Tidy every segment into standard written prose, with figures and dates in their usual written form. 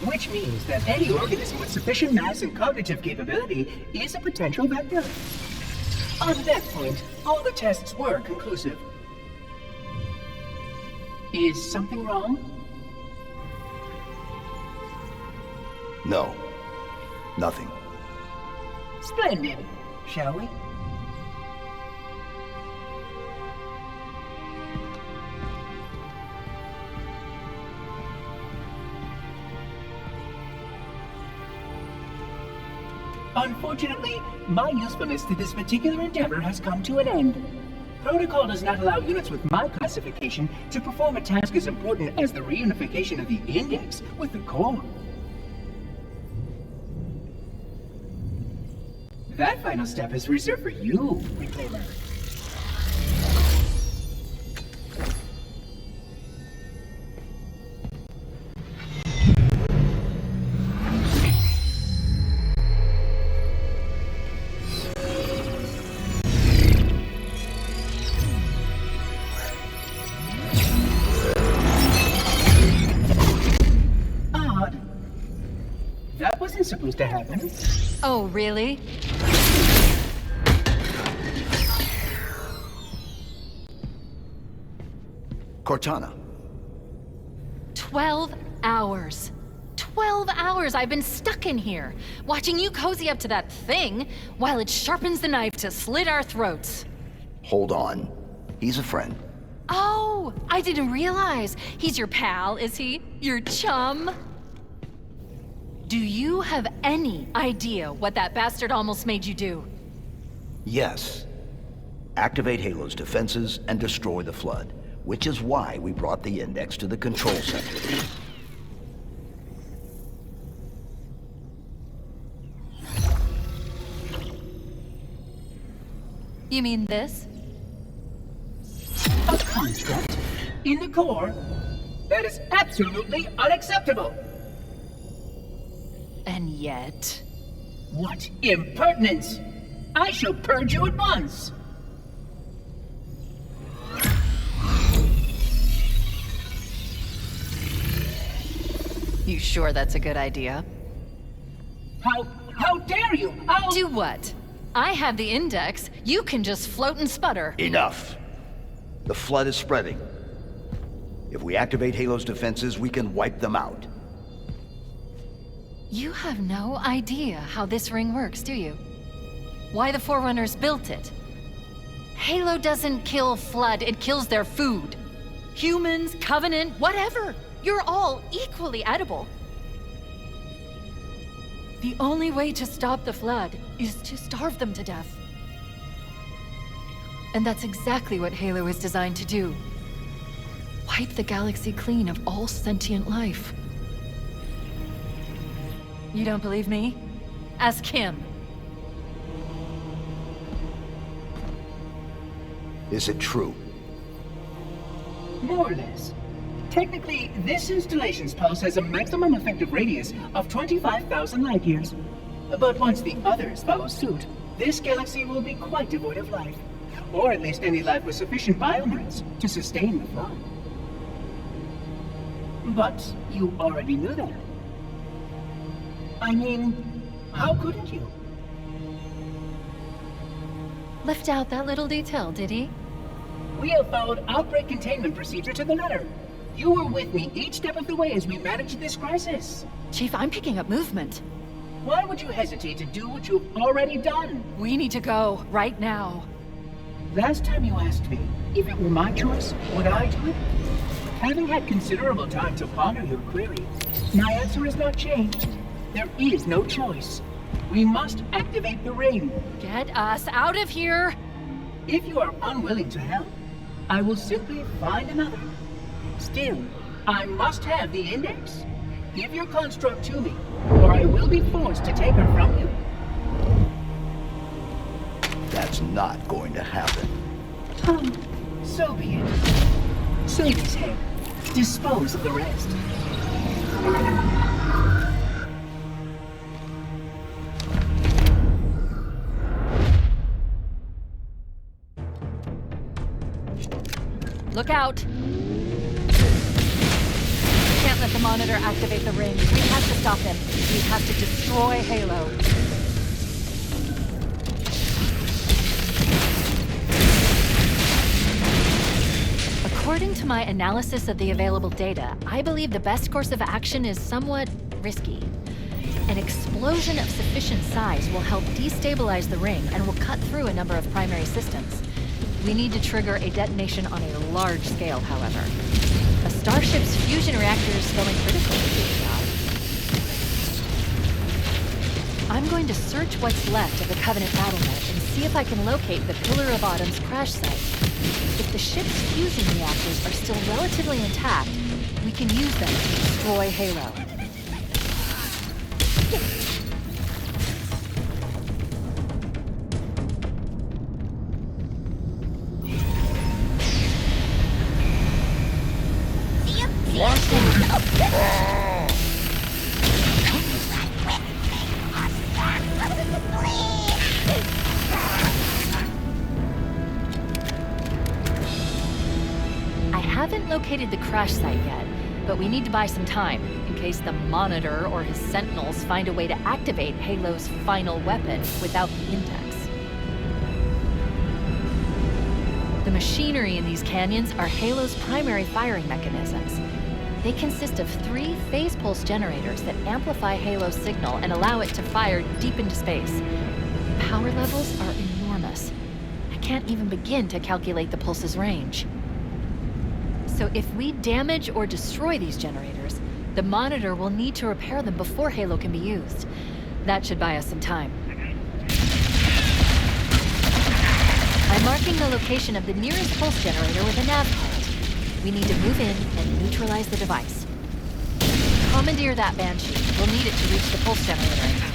which means that any organism with sufficient mass and cognitive capability is a potential vector. On that point, all the tests were conclusive. Is something wrong? No. Nothing. Splendid. Shall we? Unfortunately, my usefulness to this particular endeavor has come to an end. Protocol does not allow units with my classification to perform a task as important as the reunification of the index with the core. That final step is reserved for you, Reclaimer. That wasn't supposed to happen. Oh, really? Cortana. 12 hours. 12 hours I've been stuck in here, watching you cozy up to that thing while it sharpens the knife to slit our throats. Hold on. He's a friend. Oh, I didn't realize. He's your pal, is he? Your chum? Do you have any idea what that bastard almost made you do? Yes. Activate Halo's defenses and destroy the Flood, which is why we brought the Index to the control center. You mean this? A construct in the core? That is absolutely unacceptable! And yet... What impertinence! I shall purge you at once! You sure that's a good idea? How dare you! Do what? I have the Index. You can just float and sputter. Enough! The Flood is spreading. If we activate Halo's defenses, we can wipe them out. You have no idea how this ring works, do you? Why the Forerunners built it? Halo doesn't kill Flood, it kills their food. Humans, Covenant, whatever. You're all equally edible. The only way to stop the Flood is to starve them to death. And that's exactly what Halo is designed to do. Wipe the galaxy clean of all sentient life. You don't believe me? Ask him. Is it true? More or less. Technically, this installation's pulse has a maximum effective radius of 25,000 light years. But once the others follow suit, this galaxy will be quite devoid of life. Or at least any life with sufficient biomass to sustain the Flood. But you already knew that. I mean, how couldn't you? Left out that little detail, did he? We have followed outbreak containment procedure to the letter. You were with me each step of the way as we managed this crisis. Chief, I'm picking up movement. Why would you hesitate to do what you've already done? We need to go, right now. Last time you asked me if it were my choice, would I do it? Having had considerable time to ponder your query, my answer has not changed. There is no choice. We must activate the ring. Get us out of here! If you are unwilling to help, I will simply find another. Still, I must have the Index. Give your construct to me, or I will be forced to take her from you. That's not going to happen. So be it. Save his head. Dispose of the rest. Look out! Can't let them Monitor activate the ring. We have to stop him. We have to destroy Halo. According to my analysis of the available data, I believe the best course of action is somewhat risky. An explosion of sufficient size will help destabilize the ring and will cut through a number of primary systems. We need to trigger a detonation on a large scale, however. A starship's fusion reactor is going critical to this job. I'm going to search what's left of the Covenant battlement and see if I can locate the Pillar of Autumn's crash site. If the ship's fusion reactors are still relatively intact, we can use them to destroy Halo. I haven't located the crash site yet, but we need to buy some time in case the Monitor or his Sentinels find a way to activate Halo's final weapon without the index. The machinery in these canyons are Halo's primary firing mechanisms. They consist of 3 phase pulse generators that amplify Halo's signal and allow it to fire deep into space. The power levels are enormous. I can't even begin to calculate the pulse's range. So if we damage or destroy these generators, the Monitor will need to repair them before Halo can be used. That should buy us some time. I'm marking the location of the nearest pulse generator with a nav point. We need to move in and neutralize the device. Commandeer that Banshee. We'll need it to reach the pulse generator.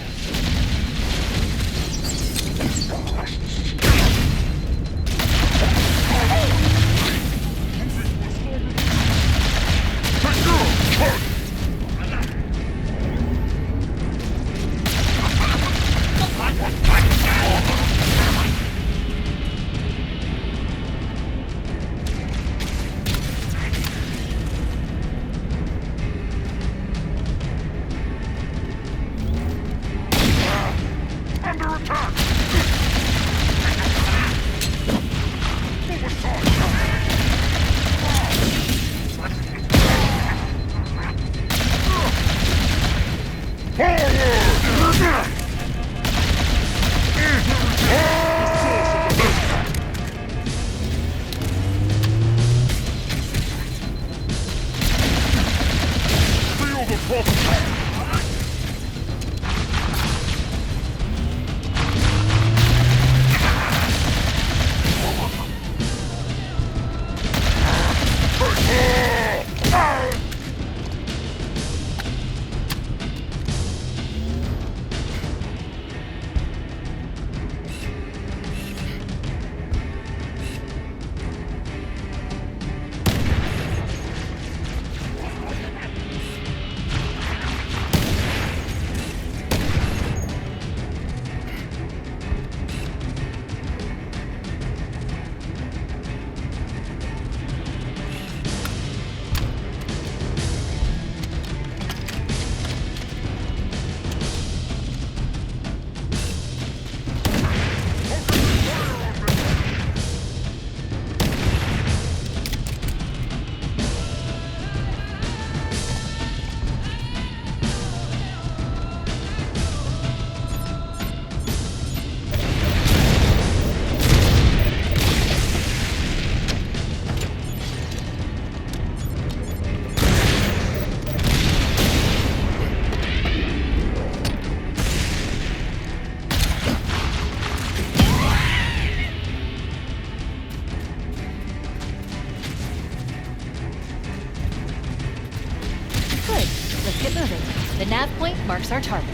The nav point marks our target.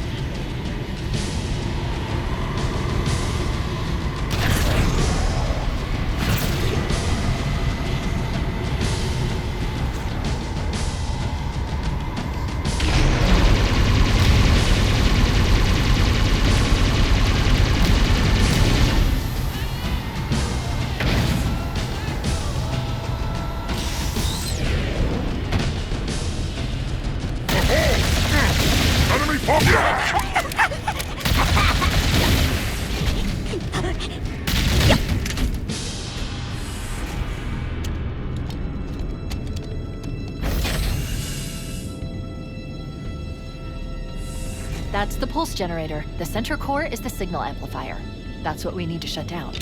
That's the pulse generator. The center core is the signal amplifier. That's what we need to shut down.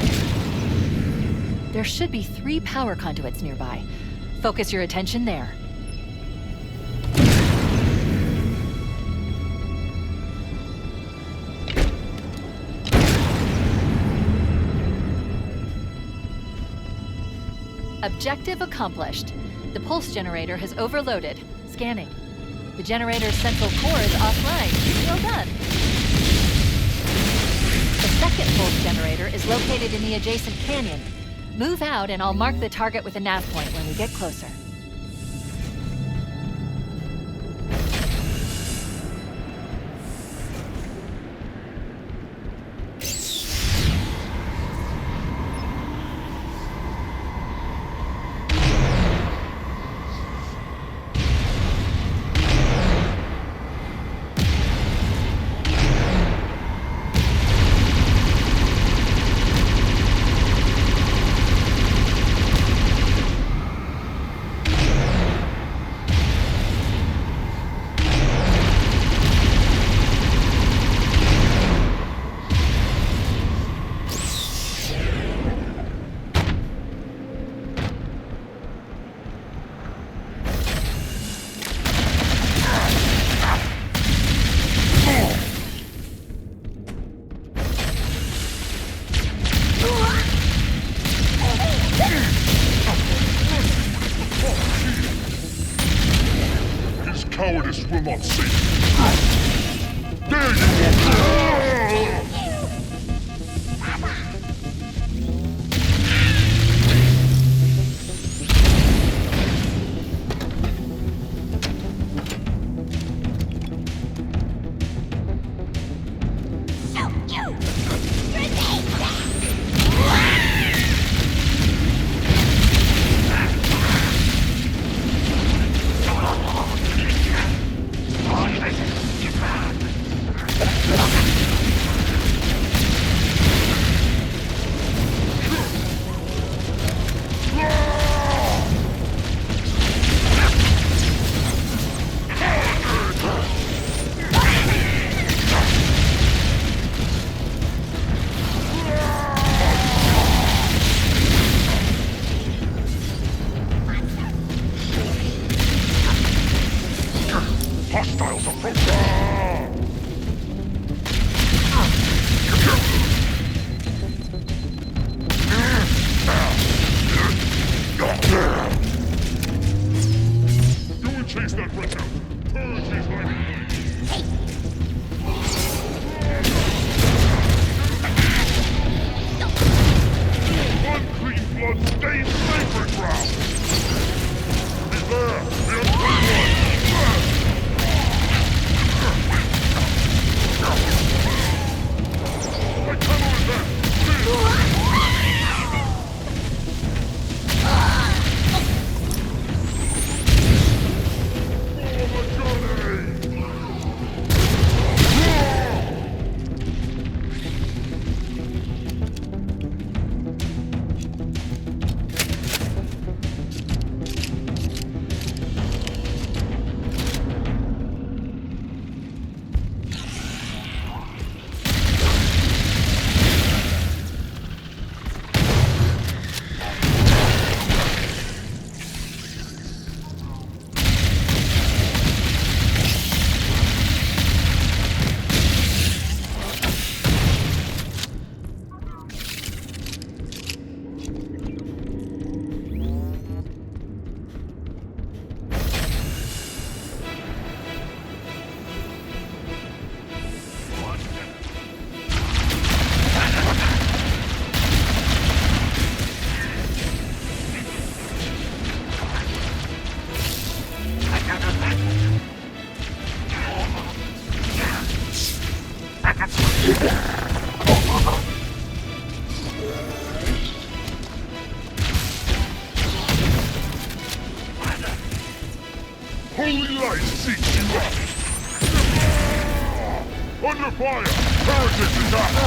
There should be 3 power conduits nearby. Focus your attention there. Objective accomplished. The pulse generator has overloaded. Scanning. The generator's central core is offline. Well done. The second pulse generator is located in the adjacent canyon. Move out and I'll mark the target with a nav point when we get closer. Cowardice will not save you. There you are! Hostiles approaching! You would chase that wretch out. Purge his life. Unclean blood stains sacred ground. He's there, the unclean one. Holy light seeks you out! Under fire! Heretics attack!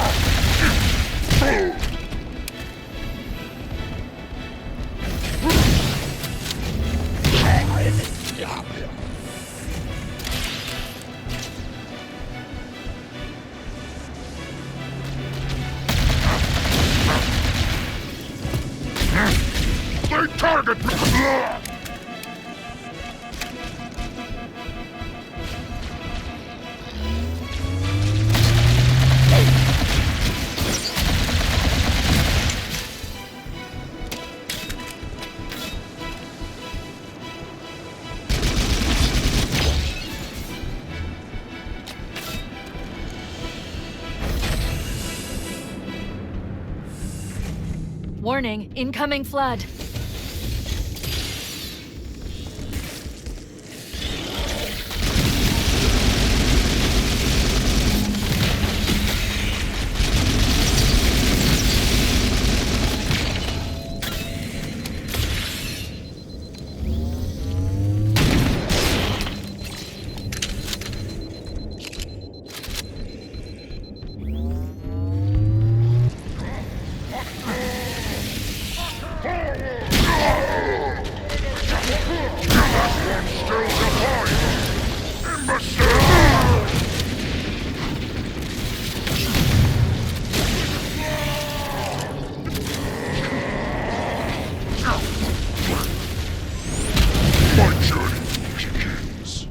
Warning, incoming flood. My journey begins.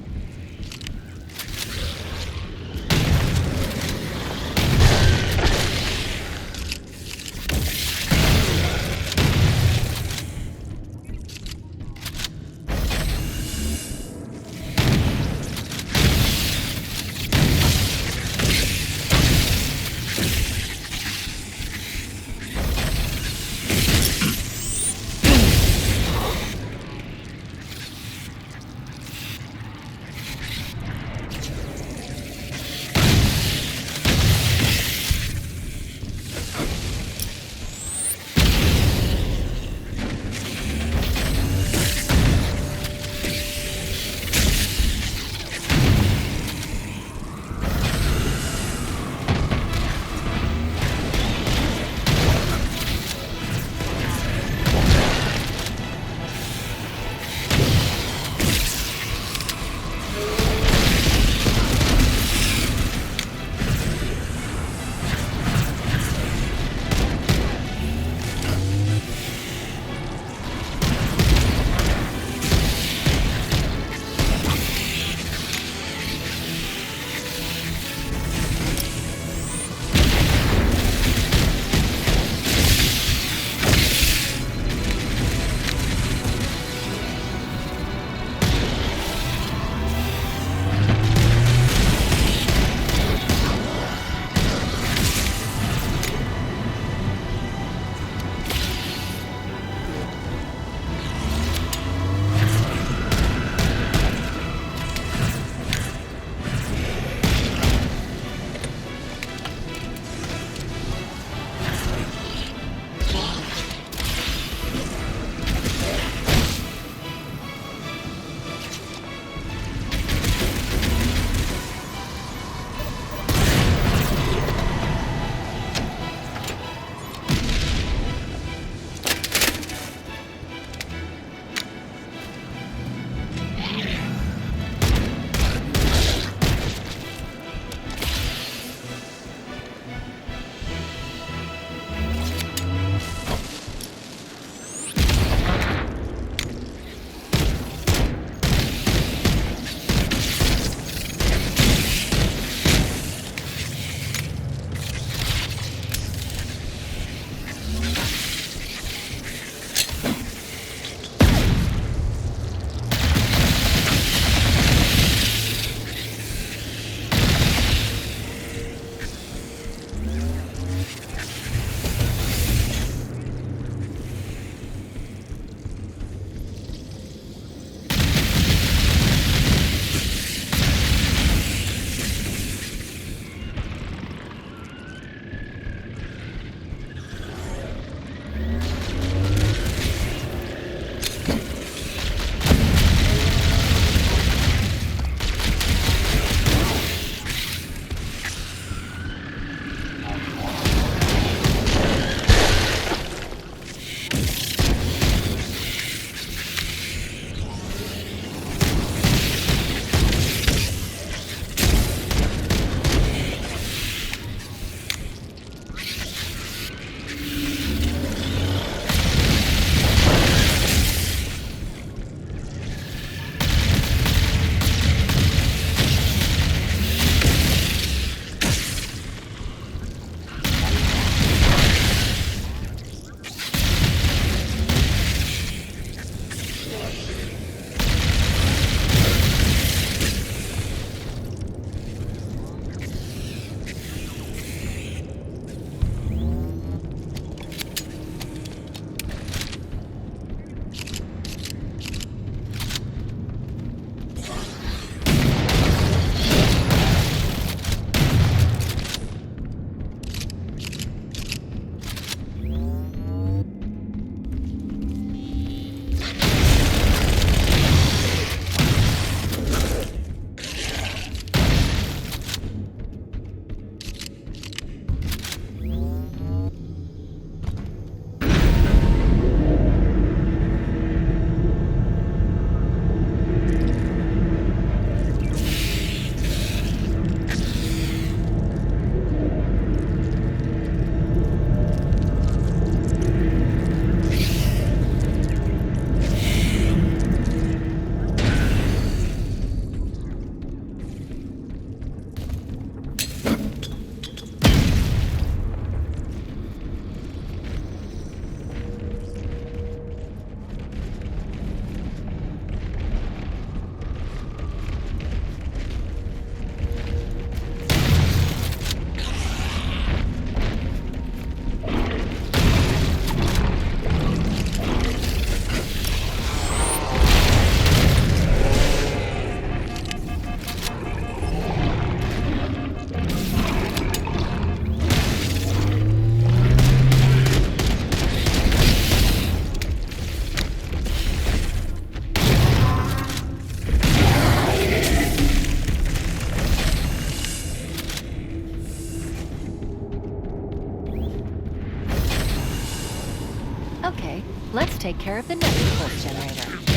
take care of the next pulse generator.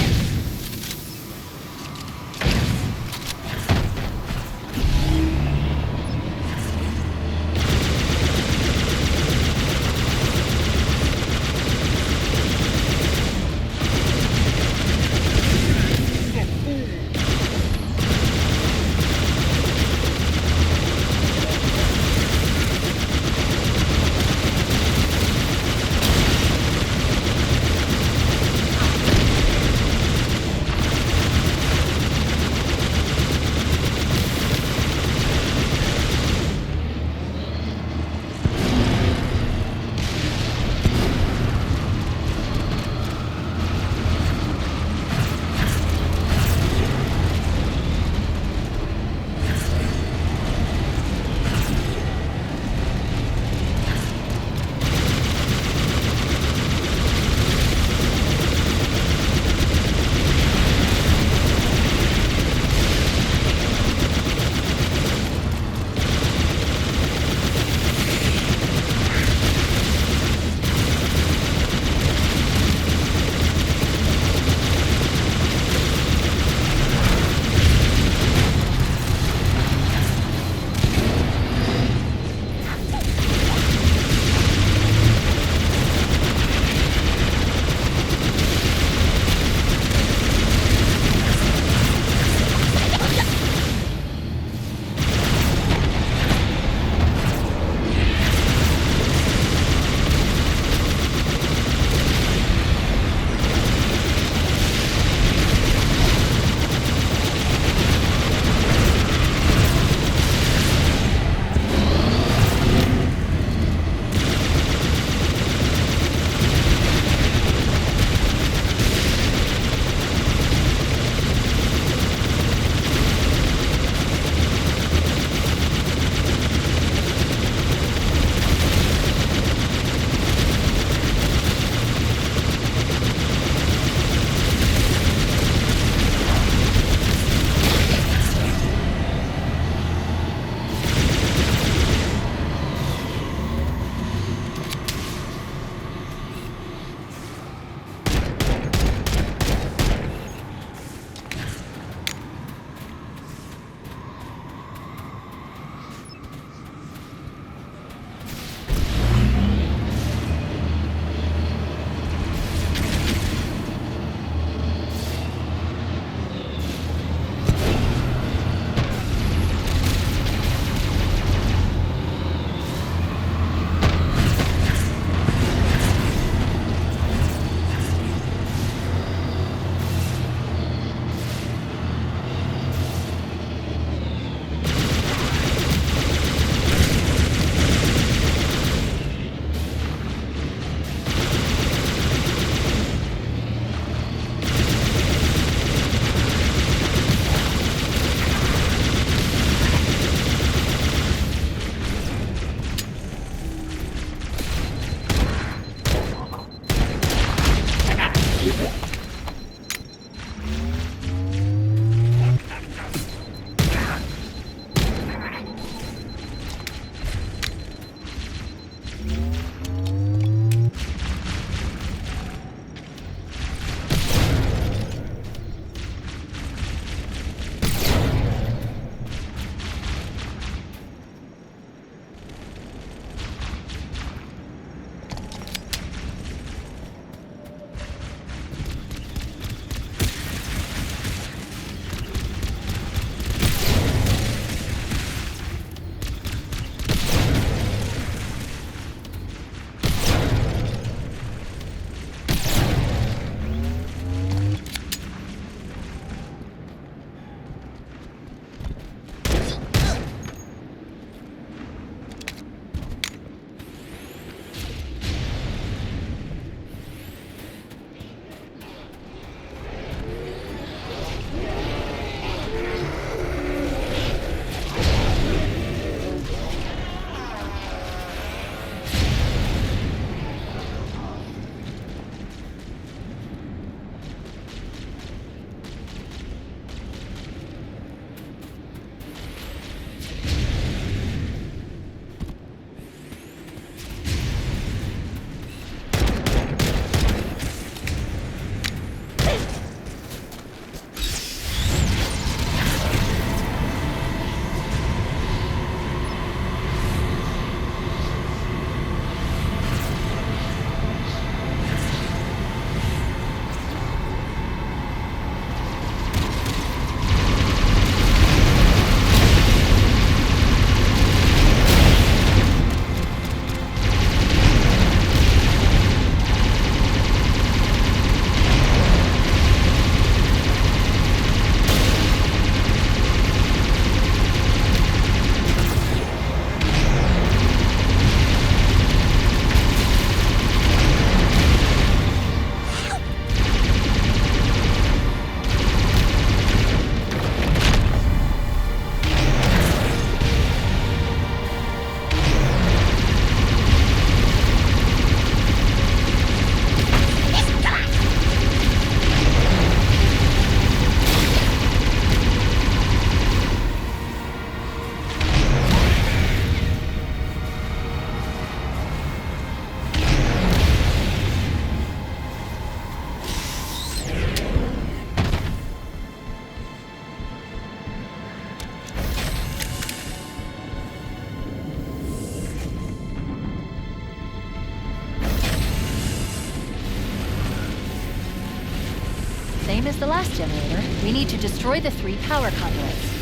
as the last generator, we need to destroy the 3 power conduits.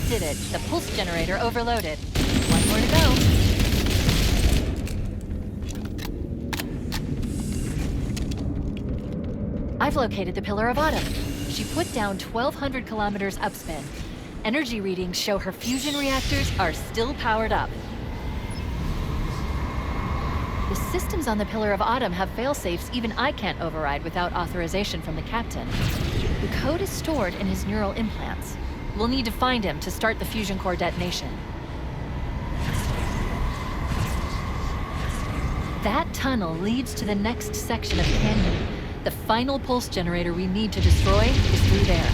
Did it. The pulse generator overloaded. One more to go. I've located the Pillar of Autumn. She put down 1,200 kilometers upspin. Energy readings show her fusion reactors are still powered up. The systems on the Pillar of Autumn have failsafes even I can't override without authorization from the captain. The code is stored in his neural implants. We'll need to find him to start the fusion core detonation. That tunnel leads to the next section of canyon. The final pulse generator we need to destroy is through there.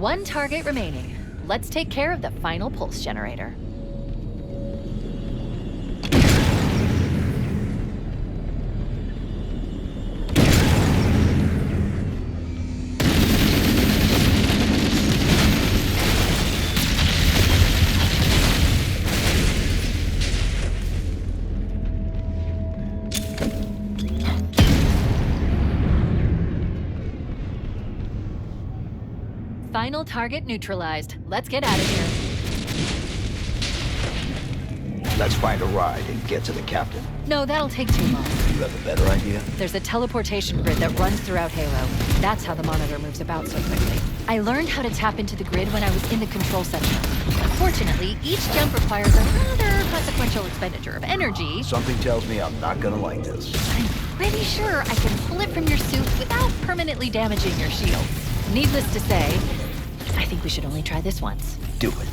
One target remaining. Let's take care of the final pulse generator. Final target neutralized. Let's get out of here. Let's find a ride and get to the captain. No, that'll take too long. You have a better idea? There's a teleportation grid that runs throughout Halo. That's how the monitor moves about so quickly. I learned how to tap into the grid when I was in the control center. Unfortunately, each jump requires a rather consequential expenditure of energy. Something tells me I'm not gonna like this. I'm pretty sure I can pull it from your suit without permanently damaging your shields. Needless to say, I think we should only try this once. Do it.